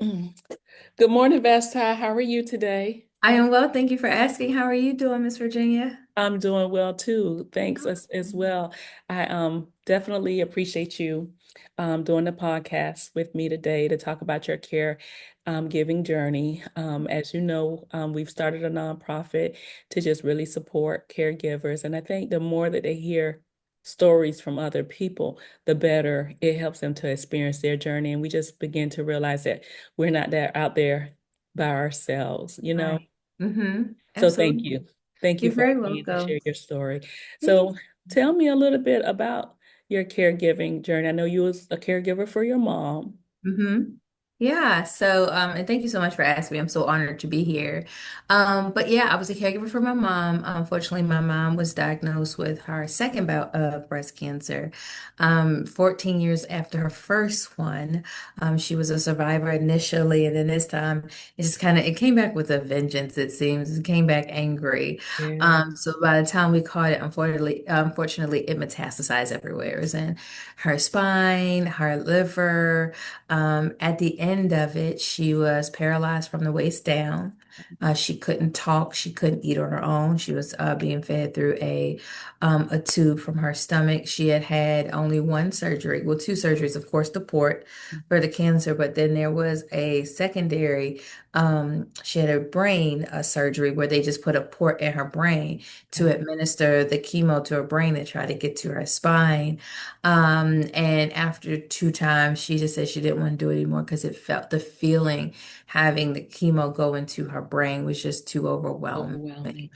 Mm. Good morning, Vashti. How are you today? I am well. Thank you for asking. How are you doing, Miss Virginia? I'm doing well too. Thanks as well. I definitely appreciate you doing the podcast with me today to talk about your care giving journey. As you know, we've started a nonprofit to just really support caregivers. And I think the more that they hear stories from other people, the better it helps them to experience their journey. And we just begin to realize that we're not there out there by ourselves, you know? Right. Mm-hmm. So thank Absolutely. you. Thank you You're for very being to welcome. share your story. Thanks. So tell me a little bit about your caregiving journey. I know you was a caregiver for your mom. Mm-hmm. Yeah, and thank you so much for asking me. I'm so honored to be here. But yeah, I was a caregiver for my mom. Unfortunately, my mom was diagnosed with her second bout of breast cancer. 14 years after her first one. She was a survivor initially, and then this time it came back with a vengeance, it seems. It came back angry. Yeah. So by the time we caught it, unfortunately, it metastasized everywhere. It was in her spine, her liver. At the end of it, she was paralyzed from the waist down. She couldn't talk. She couldn't eat on her own. She was being fed through a tube from her stomach. She had had only one surgery, well, two surgeries, of course, the port for the cancer, but then there was a secondary. She had a brain surgery where they just put a port in her brain to Okay. administer the chemo to her brain to try to get to her spine. And after two times, she just said she didn't want to do it anymore because it felt the feeling having the chemo go into her brain was just too overwhelming. Overwhelming.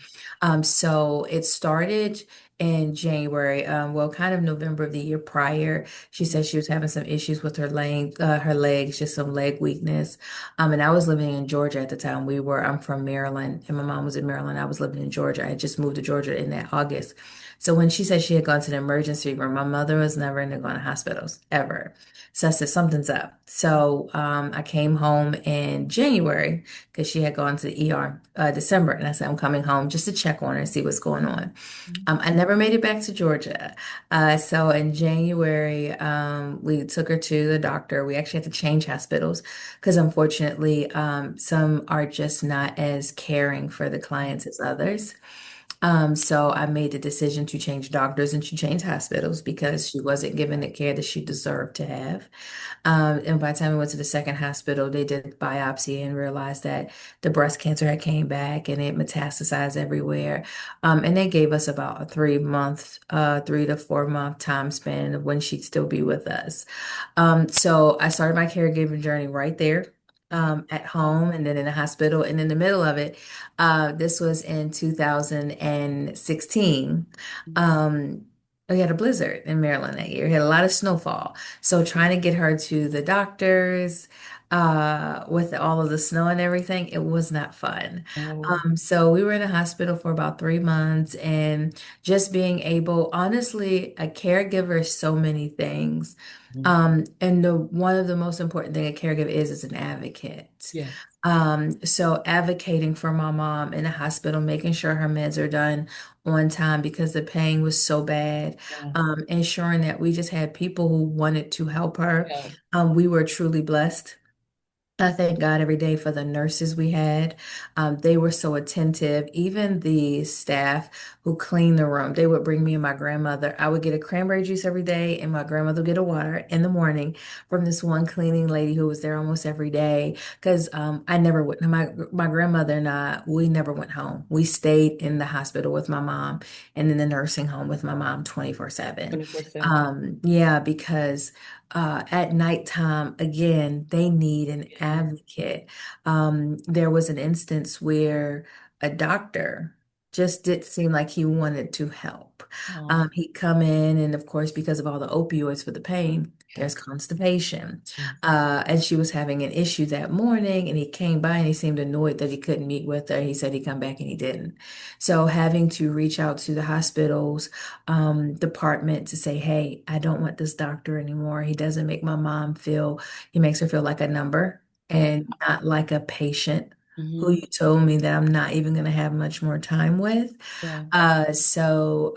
So it started in January, well, kind of November of the year prior. She said she was having some issues with her legs, just some leg weakness. And I was living in Georgia at the time. I'm from Maryland, and my mom was in Maryland. I was living in Georgia. I had just moved to Georgia in that August. So when she said she had gone to the emergency room, my mother was never into going to hospitals ever. So I said, something's up. So I came home in January because she had gone to the ER December. And I said, I'm coming home just to check on her and see what's going on. I never made it back to Georgia. So in January, we took her to the doctor. We actually had to change hospitals because unfortunately, some are just not as caring for the clients as others. So I made the decision to change doctors and to change hospitals because she wasn't given the care that she deserved to have. And by the time we went to the second hospital, they did a biopsy and realized that the breast cancer had came back and it metastasized everywhere. And they gave us about a 3 month, 3 to 4 month time span of when she'd still be with us. So I started my caregiving journey right there. At home and then in the hospital and in the middle of it, this was in 2016. Um, we had a blizzard in Maryland that year. We had a lot of snowfall. So trying to get her to the doctors, with all of the snow and everything, it was not fun. Oh. So we were in the hospital for about 3 months and just being able, honestly, a caregiver is so many things. Mhm. And one of the most important thing a caregiver is an advocate. Yeah. So advocating for my mom in the hospital, making sure her meds are done on time because the pain was so bad. Yeah. Ensuring that we just had people who wanted to help her. Yeah. We were truly blessed. I thank God every day for the nurses we had. They were so attentive. Even the staff who cleaned the room, they would bring me and my grandmother. I would get a cranberry juice every day, and my grandmother would get a water in the morning from this one cleaning lady who was there almost every day. Because I never went. My grandmother and I, we never went home. We stayed in the hospital with my mom and in the nursing home with my mom 24/7. 24/7. Yeah, because at nighttime, again, they need an Yeah. advocate. There was an instance where a doctor just did seem like he wanted to help. Oh. He'd come in, and of course, because of all the opioids for the pain, Yeah. there's constipation. Yeah. And she was having an issue that morning, and he came by and he seemed annoyed that he couldn't meet with her. He said he'd come back and he didn't. So having to reach out to the hospitals department to say, hey, I don't want this doctor anymore. He doesn't make my mom feel, he makes her feel like a number Oh. and not like a patient who Hmm. you told me that I'm not even going to have much more time with. Yeah. So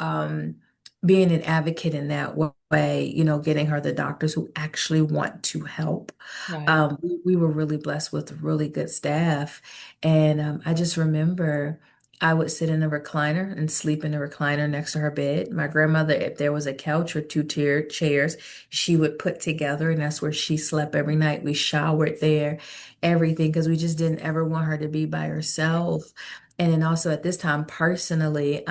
being an advocate in that way. way, getting her the doctors who actually want to help. Right. We were really blessed with really good staff. And I just remember I would sit in a recliner and sleep in a recliner next to her bed. My grandmother, if there was a couch or two-tier chairs, she would put together, and that's where she slept every night. We showered there, everything, because we just didn't ever want her to be by herself. And then also at this time, personally,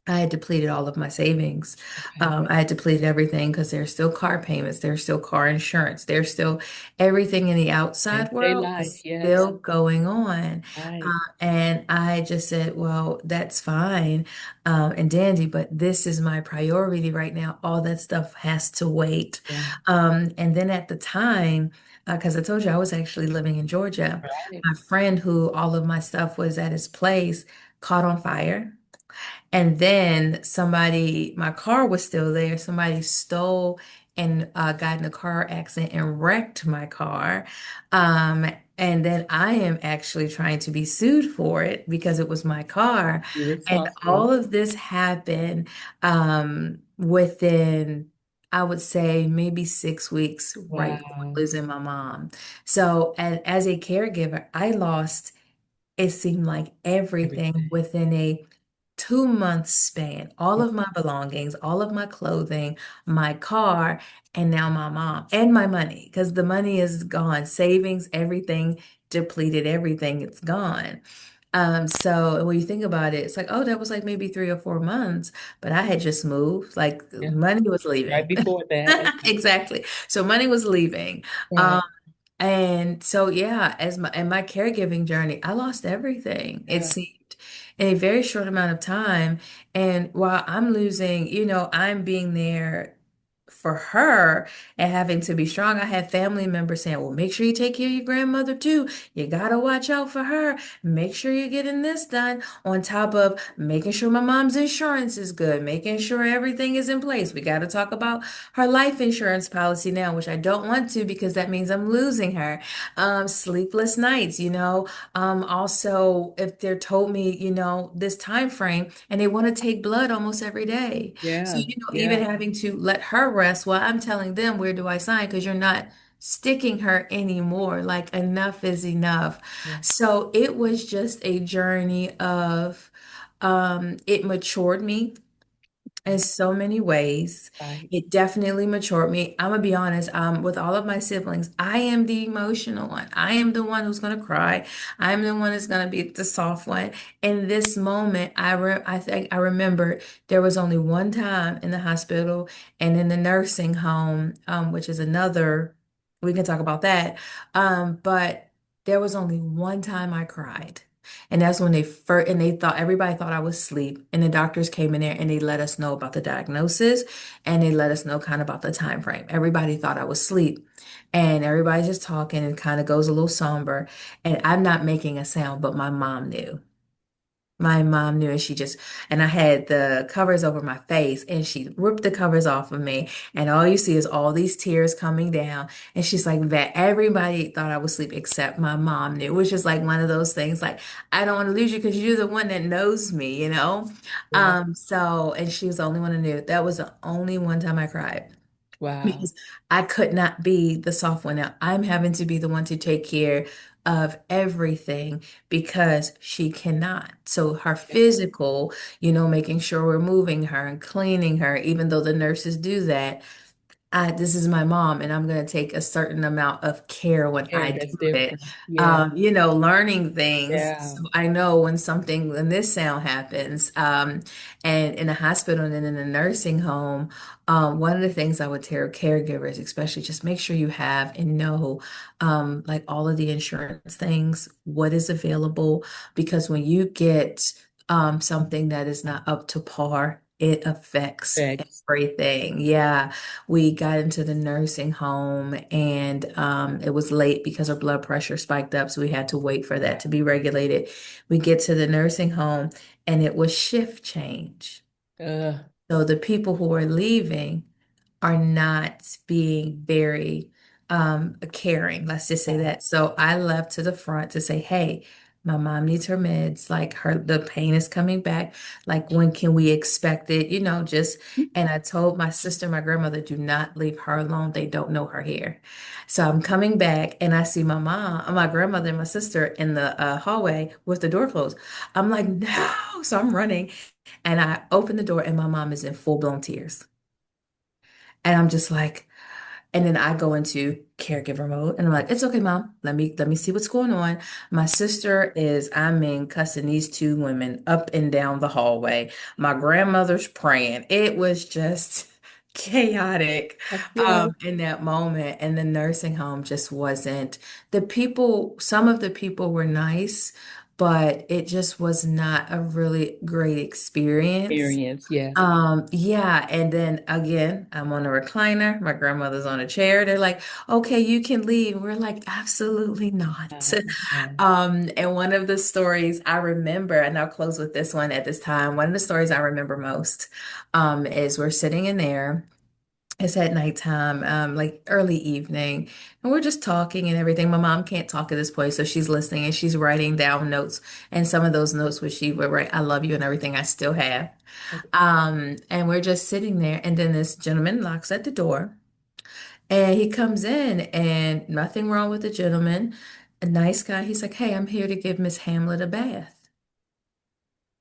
I had depleted all of my savings. Okay. I had depleted everything because there's still car payments, there's still car insurance, there's still everything in the outside Day world life. is Yes. still going on. Right. And I just said, well, that's fine, and dandy, but this is my priority right now. All that stuff has to wait. Yeah. And then at the time, because I told you I was actually living in Georgia, Right. my friend who all of my stuff was at his place caught on fire. And then my car was still there. Somebody stole and got in a car accident and wrecked my car. Um, and then I am actually trying to be sued for it because it was my car. You're And responsible. all of this happened within, I would say, maybe 6 weeks right before Wow. losing my mom. So, and as a caregiver, I lost, it seemed like everything Everything. within a 2 month span. All of my belongings, all of my clothing, my car, and now my mom and my money, because the money is gone. Savings, everything depleted, everything, it's gone. So when you think about it, it's like, oh, that was like maybe 3 or 4 months, but I had just moved. Like Yeah. money was Right leaving. before that. Yeah. Exactly. So money was leaving. Um, Right. and so, yeah, in my caregiving journey, I lost everything, it Yeah. seemed, in a very short amount of time. And while I'm losing, I'm being there for her and having to be strong. I had family members saying, well, make sure you take care of your grandmother too. You gotta watch out for her. Make sure you're getting this done, on top of making sure my mom's insurance is good, making sure everything is in place. We got to talk about her life insurance policy now, which I don't want to because that means I'm losing her. Sleepless nights, also if they're told me, this time frame and they want to take blood almost every day. So, Yeah. even Yeah. having to let her rest while I'm telling them, where do I sign? Because you're not sticking her anymore. Like enough is enough. Yeah. So it was just a journey of, it matured me in so many ways. Right. It definitely matured me. I'm gonna be honest, with all of my siblings, I am the emotional one. I am the one who's gonna cry. I'm the one that's gonna be the soft one. In this moment, I think I remember there was only one time in the hospital and in the nursing home, which is another, we can talk about that. But there was only one time I cried. And that's when they thought, everybody thought I was asleep. And the doctors came in there and they let us know about the diagnosis and they let us know kind of about the time frame. Everybody thought I was asleep. And everybody's just talking and kind of goes a little somber. And I'm not making a sound, but my mom knew. My mom knew, and and I had the covers over my face, and she ripped the covers off of me. And all you see is all these tears coming down. And she's like, that everybody thought I was asleep except my mom knew. It was just like one of those things, like, I don't want to lose you because you're the one that knows me. Yeah. And she was the only one who knew. That was the only one time I cried Wow. because I could not be the soft one. Now I'm having to be the one to take care of everything because she cannot. So her Yeah. physical, making sure we're moving her and cleaning her, even though the nurses do that, this is my mom, and I'm going to take a certain amount of care when Yeah. I do That's it. different. Yeah. Learning things. Yeah. So I know when this sound happens, and in the hospital and then in the nursing home, one of the things I would tell caregivers, especially, just make sure you have and know, like all of the insurance things, what is available, because when you get something that is not up to par, it affects Thanks. everything. Yeah, we got into the nursing home and it was late because her blood pressure spiked up, so we had to wait for that to be regulated. We get to the nursing home and it was shift change. Uh, So the people who are leaving are not being very caring, let's just say right. that. So I left to the front to say, hey, My mom needs her meds. Like the pain is coming back. Like when can we expect it? Just, and I told my sister, my grandmother, do not leave her alone. They don't know her here. So I'm coming back and I see my mom, my grandmother and my sister in the hallway with the door closed. I'm like, no. So I'm running and I open the door and my mom is in full-blown tears. And I'm just like, and then I go into caregiver mode and I'm like, it's okay, mom. Let me see what's going on. My sister is, I mean, cussing these two women up and down the hallway. My grandmother's praying. It was just chaotic Yeah. in that moment. And the nursing home just wasn't, the people, some of the people were nice, but it just was not a really great experience. Experience, yes. Yeah, and then again, I'm on a recliner, my grandmother's on a chair. They're like, okay, you can leave. We're like, absolutely not. Yeah. And one of the stories I remember, and I'll close with this one at this time. One of the stories I remember most, is we're sitting in there. It's at nighttime, like early evening, and we're just talking and everything. My mom can't talk at this point, so she's listening and she's writing down notes. And some of those notes where she would write, I love you and everything, I still have. Okay. And we're just sitting there, and then this gentleman knocks at the door, and he comes in, and nothing wrong with the gentleman, a nice guy. He's like, "Hey, I'm here to give Miss Hamlet a bath."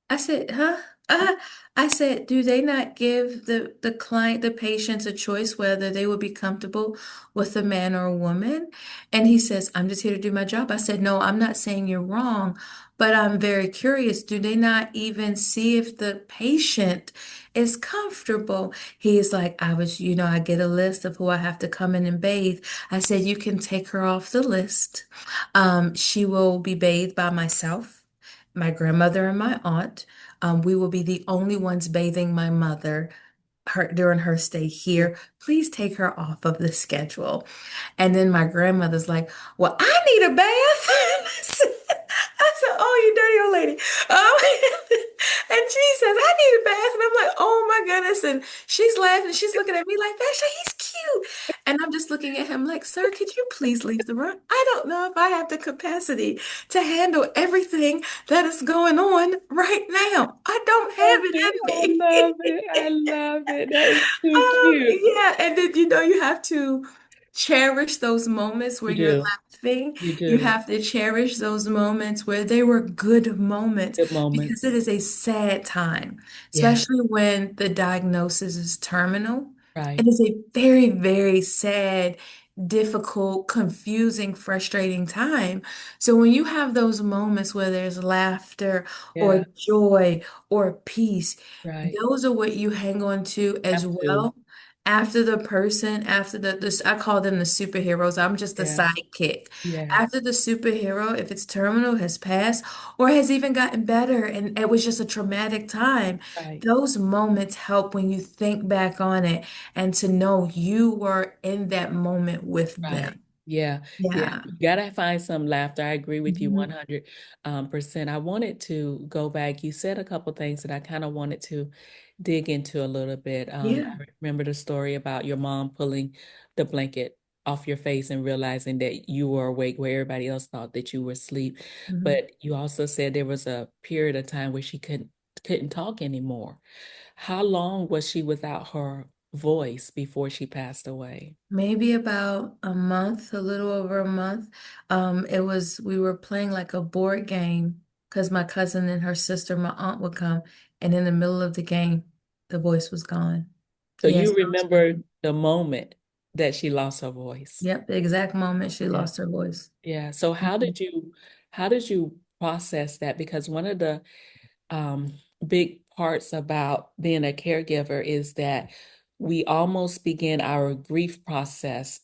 I said, huh? Uh, I said, do they not give the client, the patients a choice whether they would be comfortable with a man or a woman? And he says, I'm just here to do my job. I said, no, I'm not saying you're wrong, but I'm very curious. Do they not even see if the patient is comfortable? He is like, I get a list of who I have to come in and bathe. I said, you can take her off the list. She will be bathed by myself, my grandmother and my aunt. We will be the only ones bathing my mother during her stay Yeah. here. Please take her off of the schedule. And then my grandmother's like, well, I need a bath. I said, oh, you dirty old lady. And she says, I need a bath. And I'm like, oh my goodness. And she's laughing. She's looking at me like, Vasha, he's cute. And I'm just looking at him like, sir, could you please leave the room? I don't know if I have the capacity to handle everything that is going on right now. I don't have Love it it. in I me. love it. I love it. That is too cute. Yeah, and then you have to cherish those moments where You you're do. laughing. You You do. have to cherish those moments where they were good moments Good because moments. it is a sad time, Yeah. especially when the diagnosis is terminal. It Right. is a very, very sad, difficult, confusing, frustrating time. So when you have those moments where there's laughter or Yeah. joy or peace, Right. those are what you hang on to as Have to. well. After the person, after this, I call them the superheroes. I'm just a Yeah. sidekick. Yes. After the superhero, if it's terminal, has passed, or has even gotten better, and it was just a traumatic time, Right. those moments help when you think back on it and to know you were in that moment with Right. them. Yeah. Yeah. Yeah. You gotta find some laughter. I agree with you Mhm. 100 percent. I wanted to go back. You said a couple things that I kind of wanted to dig into a little bit. Yeah. I remember the story about your mom pulling the blanket off your face and realizing that you were awake where everybody else thought that you were asleep. Mhm. But you also said there was a period of time where she couldn't talk anymore. How long was she without her voice before she passed away? Maybe about a month, a little over a month. We were playing like a board game because my cousin and her sister, my aunt would come, and in the middle of the game, the voice was gone. So Yes, you I was remember the moment that she lost her voice. Yep, the exact moment she Yeah. lost her voice. Yeah. So Mhm. how did you process that? Because one of the big parts about being a caregiver is that we almost begin our grief process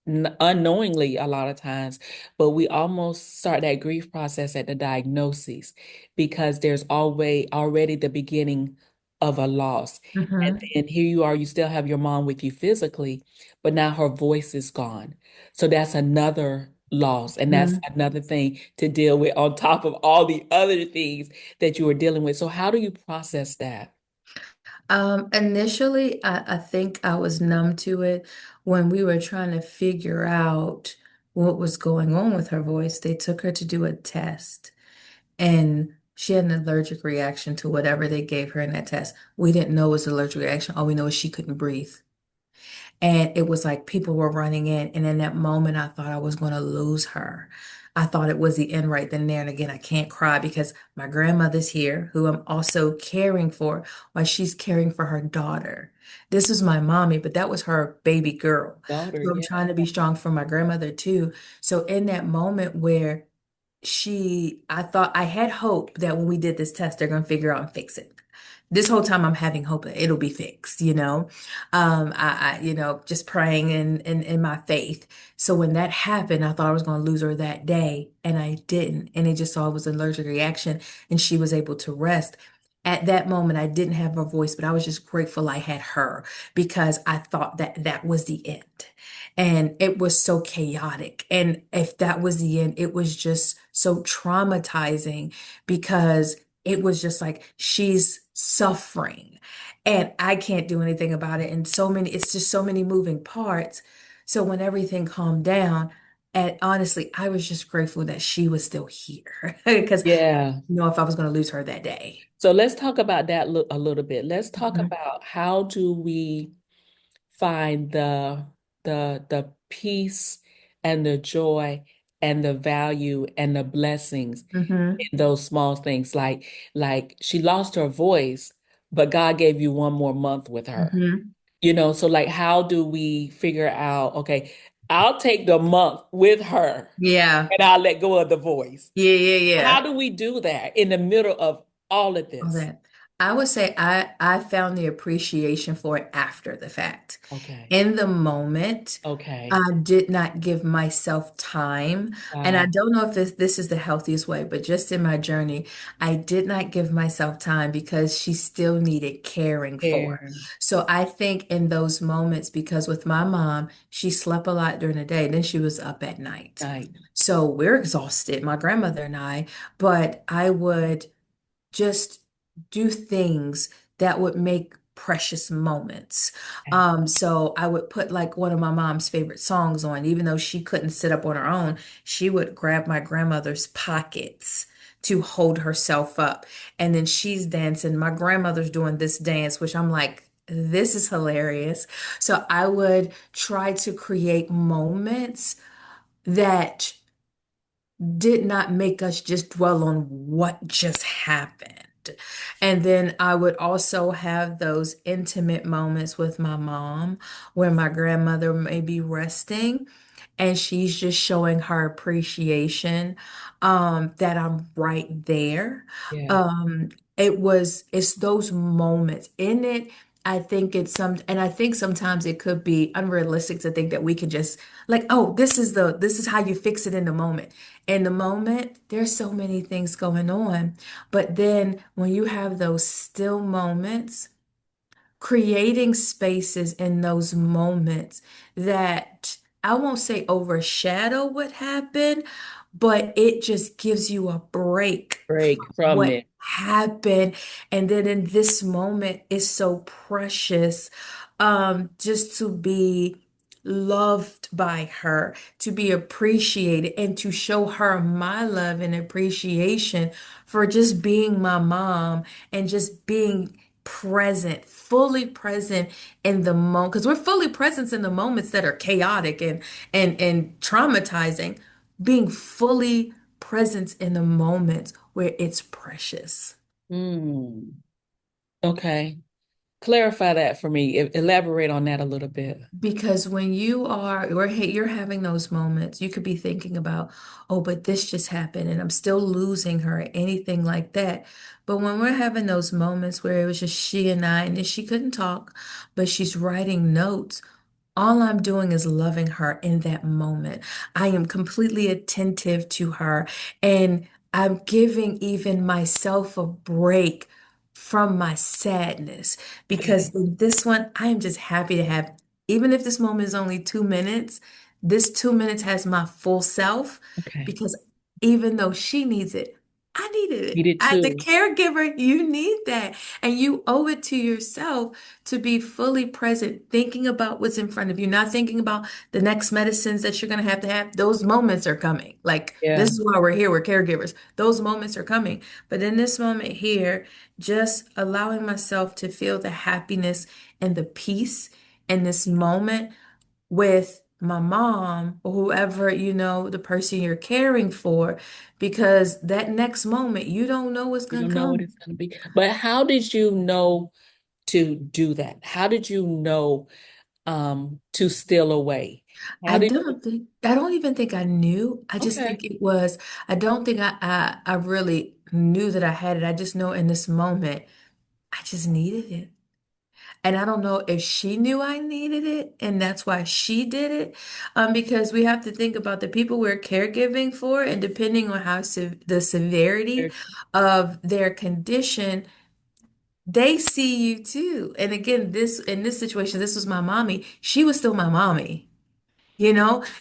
unknowingly a lot of times, but we almost start that grief process at the diagnosis because there's always already the beginning of a loss. And Mhm. then here you are, you still have your mom with you physically, but now her voice is gone. So that's another loss. And that's Mhm. another thing to deal with on top of all the other things that you were dealing with. So how do you process that? Initially, I think I was numb to it when we were trying to figure out what was going on with her voice. They took her to do a test. and she had an allergic reaction to whatever they gave her in that test. We didn't know it was an allergic reaction. All we know is she couldn't breathe. And it was like people were running in. And in that moment, I thought I was going to lose her. I thought it was the end right then and there. And again, I can't cry because my grandmother's here, who I'm also caring for while she's caring for her daughter. This was my mommy, but that was her baby girl. Daughter, So I'm yeah. trying to be strong for my grandmother too. So in that moment where I thought I had hope that when we did this test, they're going to figure out and fix it. This whole time I'm having hope that it'll be fixed, you know. Just praying in my faith. So when that happened, I thought I was going to lose her that day, and I didn't. And it just saw it was an allergic reaction, and she was able to rest. At that moment, I didn't have her voice, but I was just grateful I had her because I thought that that was the end. And it was so chaotic. And if that was the end, it was just so traumatizing because it was just like she's suffering and I can't do anything about it. And it's just so many moving parts. So when everything calmed down, and honestly, I was just grateful that she was still here because I Yeah. didn't know if I was going to lose her that day. So let's talk about that a little bit. Let's talk Mhm. about how do we find the peace and the joy and the value and the blessings Mhm. in those small things. Like she lost her voice, but God gave you one more month with her. Mhm. So like how do we figure out, okay, I'll take the month with her Yeah. and I'll let go of the voice. Yeah, yeah, yeah. How do we do that in the middle of all of All this? that. I would say I found the appreciation for it after the fact. Okay. In the moment, Okay. I did not give myself time. And I Wow. don't know if this is the healthiest way, but just in my journey, I did not give myself time because she still needed caring for. Care. So I think in those moments, because with my mom, she slept a lot during the day, then she was up at night. Night. So we're exhausted, my grandmother and I, but I would just do things that would make precious moments. Okay. So I would put like one of my mom's favorite songs on, even though she couldn't sit up on her own, she would grab my grandmother's pockets to hold herself up. And then she's dancing. My grandmother's doing this dance, which I'm like, this is hilarious. So I would try to create moments that did not make us just dwell on what just happened. And then I would also have those intimate moments with my mom where my grandmother may be resting and she's just showing her appreciation that I'm right there. Yeah. Um, it's those moments in it. I think and I think sometimes it could be unrealistic to think that we could just like, oh, this is how you fix it in the moment. In the moment, there's so many things going on. But then when you have those still moments, creating spaces in those moments that I won't say overshadow what happened, but it just gives you a break from Break from what it. happened. And then in this moment, it's so precious just to be loved by her, to be appreciated, and to show her my love and appreciation for just being my mom and just being present, fully present in the moment. Because we're fully present in the moments that are chaotic and traumatizing. Being fully present in the moments where it's precious. Hmm. Okay. Clarify that for me. Elaborate on that a little bit. Because when you're having those moments, you could be thinking about, oh, but this just happened and I'm still losing her, or anything like that. But when we're having those moments where it was just she and I, and then she couldn't talk, but she's writing notes, all I'm doing is loving her in that moment. I am completely attentive to her, and I'm giving even myself a break from my sadness because Okay. in this one, I am just happy to have, even if this moment is only 2 minutes, this 2 minutes has my full self Okay. because even though she needs it, I needed You it. did The too. caregiver, you need that. And you owe it to yourself to be fully present, thinking about what's in front of you, not thinking about the next medicines that you're going to have. Those moments are coming. Like, Yeah. this is why we're here. We're caregivers. Those moments are coming. But in this moment here, just allowing myself to feel the happiness and the peace in this moment with my mom or whoever, the person you're caring for, because that next moment, you don't know what's You going don't to know what come. it's going to be. But how did you know to do that? How did you know to steal away? How did you? I don't even think I knew. I just Okay. think it was, I don't think I really knew that I had it. I just know in this moment, I just needed it. And I don't know if she knew I needed it, and that's why she did it. Because we have to think about the people we're caregiving for, and depending on how the severity of their condition, they see you too. And again, this in this situation, this was my mommy. She was still my mommy.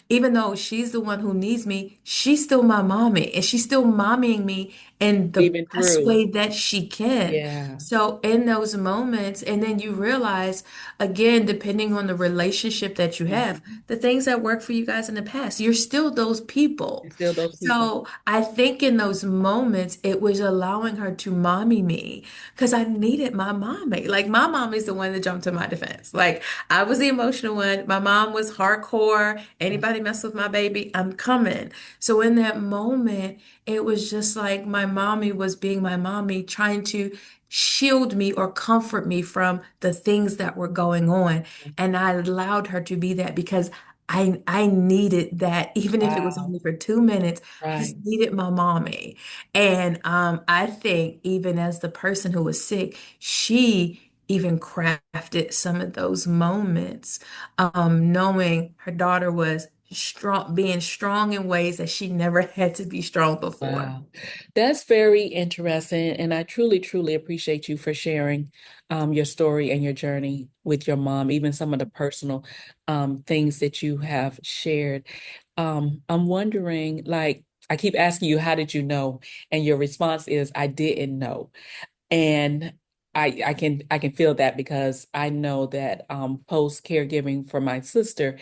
Even though she's the one who needs me, she's still my mommy and she's still mommying me in the Even best through? way that she can. Yeah. So in those moments, and then you realize, again, depending on the relationship that you have, Mhm. the things that worked for you guys in the past, you're still those people. It's still those people. So I think in those moments, it was allowing her to mommy me because I needed my mommy. Like my mom is the one that jumped to my defense. Like I was the emotional one. My mom was hardcore. Yeah. Anybody mess with my baby, I'm coming. So in that moment, it was just like my mommy was being my mommy, trying to shield me or comfort me from the things that were going on. And I allowed her to be that because I needed that, even if it was Wow. only for 2 minutes. I just Right. needed my mommy. And I think even as the person who was sick, she even crafted some of those moments, knowing her daughter was strong, being strong in ways that she never had to be strong before. Wow. That's very interesting. And I truly, truly appreciate you for sharing your story and your journey with your mom, even some of the personal things that you have shared. I'm wondering, like, I keep asking you, how did you know? And your response is, I didn't know. And I can feel that because I know that post caregiving for my sister,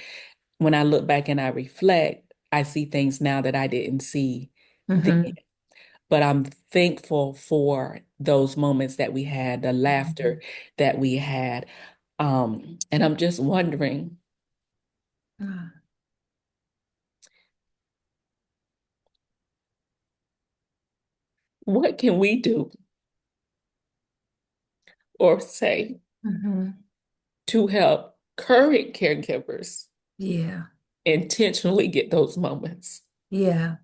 when I look back and I reflect, I see things now that I didn't see then. Hmm. But I'm thankful for those moments that we had, the laughter that we had. And I'm just wondering, what can we do or say Hmm. to help current caregivers Yeah, intentionally get those moments? yeah.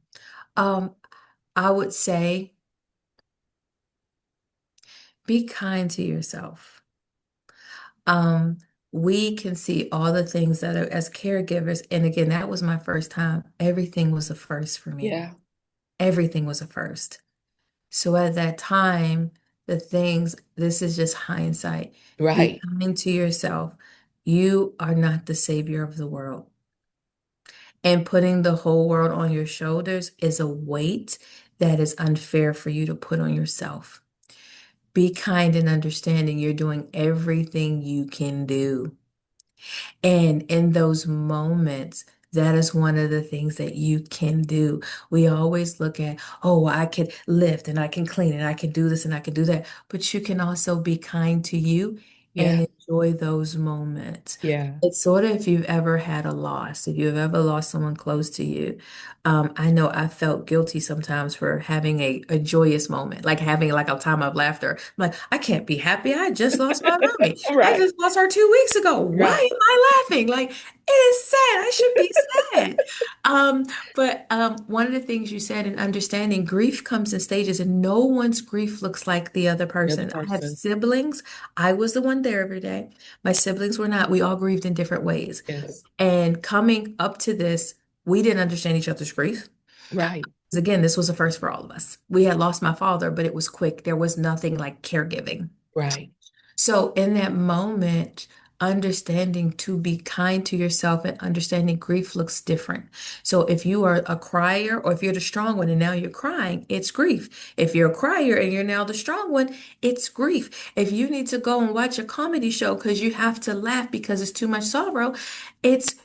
Um, I would say be kind to yourself. Um, we can see all the things that are as caregivers, and again, that was my first time. Everything was a first for me. Yeah, Everything was a first. So at that time, this is just hindsight. Be right. kind to yourself. You are not the savior of the world. And putting the whole world on your shoulders is a weight that is unfair for you to put on yourself. Be kind and understanding. You're doing everything you can do. And in those moments, that is one of the things that you can do. We always look at, oh, I could lift and I can clean and I can do this and I can do that. But you can also be kind to you and Yeah, enjoy those moments. yeah. It's sort of if you've ever had a loss, if you've ever lost someone close to you. I know I felt guilty sometimes for having a joyous moment, like having like a time of laughter. I'm like, I can't be happy. I just lost my mommy. I Right, just lost her 2 weeks ago. Why right. am I laughing? Like, it is sad. I should be sad. But one of the things you said in understanding grief comes in stages, and no one's grief looks like the other The other person. I have person. siblings. I was the one there every day. My siblings were not. We all grieved in different ways. Yes. And coming up to this, we didn't understand each other's grief. Right, 'Cause again, this was a first for all of us. We had lost my father, but it was quick. There was nothing like caregiving. right. So in that moment, understanding to be kind to yourself and understanding grief looks different. So if you are a crier or if you're the strong one and now you're crying, it's grief. If you're a crier and you're now the strong one, it's grief. If you need to go and watch a comedy show because you have to laugh because it's too much sorrow, it's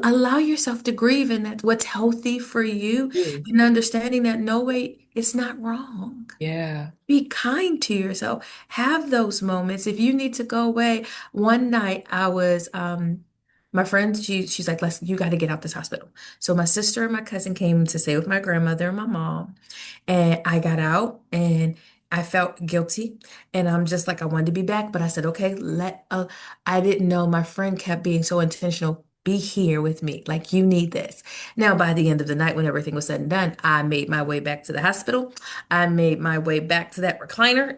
allow yourself to grieve, and that's what's healthy for you, You. and understanding that no way, it's not wrong. Yeah. Be kind to yourself. Have those moments. If you need to go away, one night I was my friend, she's like, "Listen, you got to get out this hospital." So my sister and my cousin came to stay with my grandmother and my mom. And I got out and I felt guilty. And I'm just like, I wanted to be back, but I said, okay, I didn't know my friend kept being so intentional. Be here with me. Like, you need this. Now, by the end of the night, when everything was said and done, I made my way back to the hospital. I made my way back to that recliner.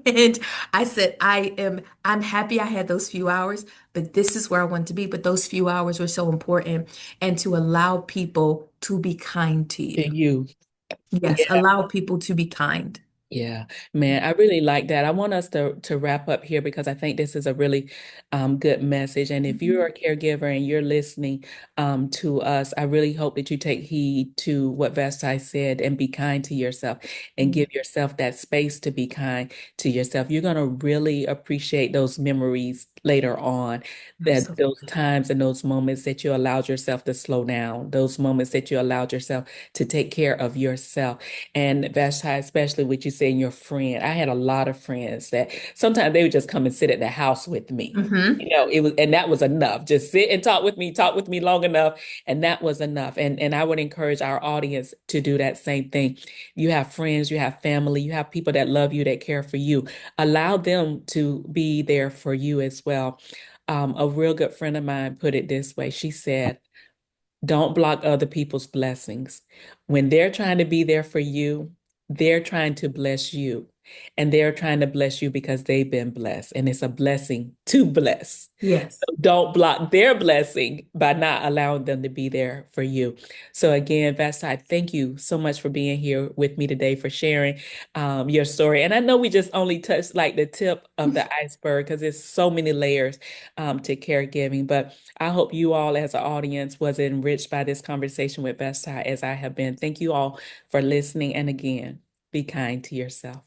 And I said, I'm happy I had those few hours, but this is where I want to be. But those few hours were so important, and to allow people to be kind to To you. you. Yes, allow people to be kind. Yeah, man, I really like that. I want us to wrap up here because I think this is a really good message. And if you're Mhm. a caregiver and you're listening to us, I really hope that you take heed to what Vasti said and be kind to yourself and Mhm. give yourself that space to be kind to yourself. You're going to really appreciate those memories later on, that those Absolutely. times and those moments that you allowed yourself to slow down, those moments that you allowed yourself to take care of yourself. And Vashti, especially with you saying your friend, I had a lot of friends that sometimes they would just come and sit at the house with me. Hmm. It was, and that was enough. Just sit and talk with me long enough, and that was enough. And I would encourage our audience to do that same thing. You have friends, you have family, you have people that love you, that care for you. Allow them to be there for you as well. A real good friend of mine put it this way. She said, don't block other people's blessings. When they're trying to be there for you, they're trying to bless you. And they're trying to bless you because they've been blessed. And it's a blessing to bless. Yes. Don't block their blessing by not allowing them to be there for you. So again, Vasti, thank you so much for being here with me today, for sharing your story. And I know we just only touched like the tip of the iceberg because there's so many layers to caregiving. But I hope you all as an audience was enriched by this conversation with Vasti as I have been. Thank you all for listening. And again, be kind to yourself.